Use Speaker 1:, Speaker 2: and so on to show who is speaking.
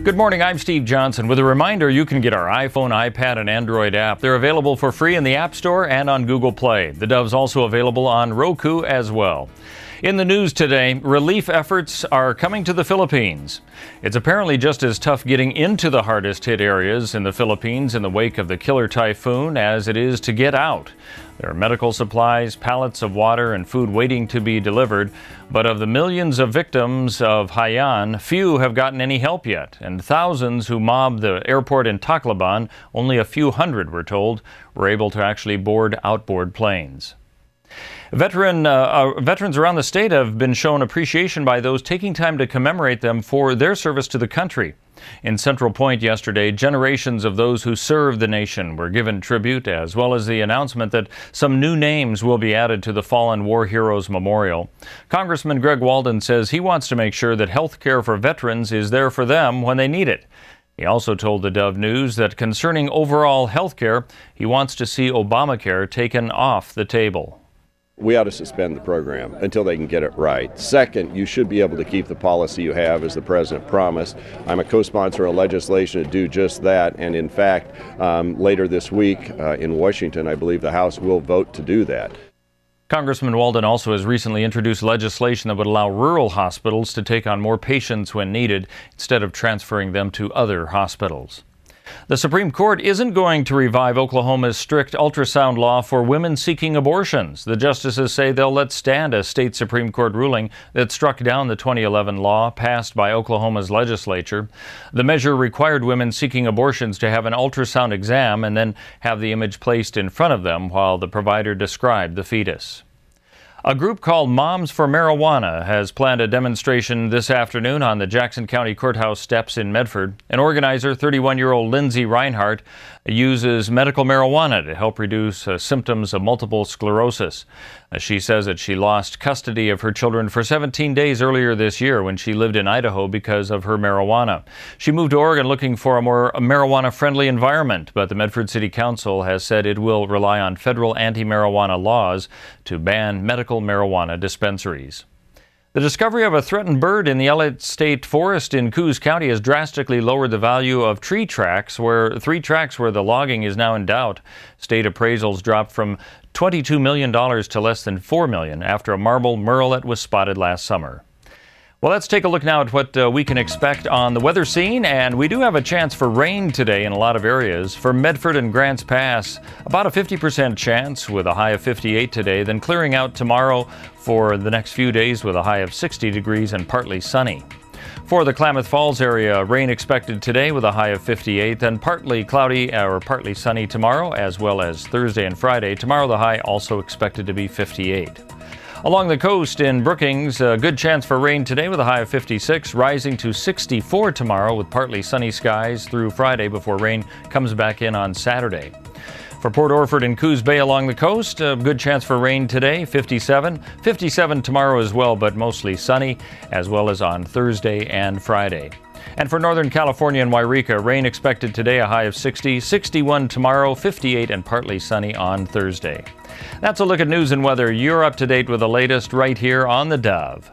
Speaker 1: Good morning, I'm Steve Johnson with a reminder you can get our iPhone, iPad, and Android app. They're available for free in the App Store and on Google Play. The Dove's also available on Roku as well. In the news today, relief efforts are coming to the Philippines. It's apparently just as tough getting into the hardest hit areas in the Philippines in the wake of the killer typhoon as it is to get out. There are medical supplies, pallets of water, and food waiting to be delivered. But of the millions of victims of Haiyan, few have gotten any help yet. And thousands who mobbed the airport in Tacloban, only a few hundred, we're told, were able to actually board outboard planes. Veterans around the state have been shown appreciation by those taking time to commemorate them for their service to the country. In Central Point yesterday, generations of those who served the nation were given tribute, as well as the announcement that some new names will be added to the Fallen War Heroes Memorial. Congressman Greg Walden says he wants to make sure that health care for veterans is there for them when they need it. He also told the Dove News that concerning overall health care, he wants to see Obamacare taken off the table.
Speaker 2: We ought to suspend the program until they can get it right. Second, you should be able to keep the policy you have, as the president promised. I'm a co-sponsor of legislation to do just that, and in fact, later this week in Washington, I believe the House will vote to do that.
Speaker 1: Congressman Walden also has recently introduced legislation that would allow rural hospitals to take on more patients when needed, instead of transferring them to other hospitals. The Supreme Court isn't going to revive Oklahoma's strict ultrasound law for women seeking abortions. The justices say they'll let stand a state Supreme Court ruling that struck down the 2011 law passed by Oklahoma's legislature. The measure required women seeking abortions to have an ultrasound exam and then have the image placed in front of them while the provider described the fetus. A group called Moms for Marijuana has planned a demonstration this afternoon on the Jackson County Courthouse Steps in Medford. An organizer, 31-year-old Lindsay Reinhardt, uses medical marijuana to help reduce symptoms of multiple sclerosis. She says that she lost custody of her children for 17 days earlier this year when she lived in Idaho because of her marijuana. She moved to Oregon looking for a more marijuana-friendly environment, but the Medford City Council has said it will rely on federal anti-marijuana laws to ban medical marijuana dispensaries. The discovery of a threatened bird in the Elliott State Forest in Coos County has drastically lowered the value of three tracks where the logging is now in doubt. State appraisals dropped from $22 million to less than $4 million after a marbled murrelet was spotted last summer. Well, let's take a look now at what we can expect on the weather scene, and we do have a chance for rain today in a lot of areas. For Medford and Grants Pass, about a 50% chance with a high of 58 today, then clearing out tomorrow for the next few days with a high of 60 degrees and partly sunny. For the Klamath Falls area, rain expected today with a high of 58, then partly cloudy or partly sunny tomorrow, as well as Thursday and Friday. Tomorrow the high also expected to be 58. Along the coast in Brookings, a good chance for rain today with a high of 56, rising to 64 tomorrow with partly sunny skies through Friday before rain comes back in on Saturday. For Port Orford and Coos Bay along the coast, a good chance for rain today, 57. 57 tomorrow as well, but mostly sunny, as well as on Thursday and Friday. And for Northern California and Wairika, rain expected today, a high of 60, 61 tomorrow, 58 and partly sunny on Thursday. That's a look at news and weather. You're up to date with the latest right here on the Dove.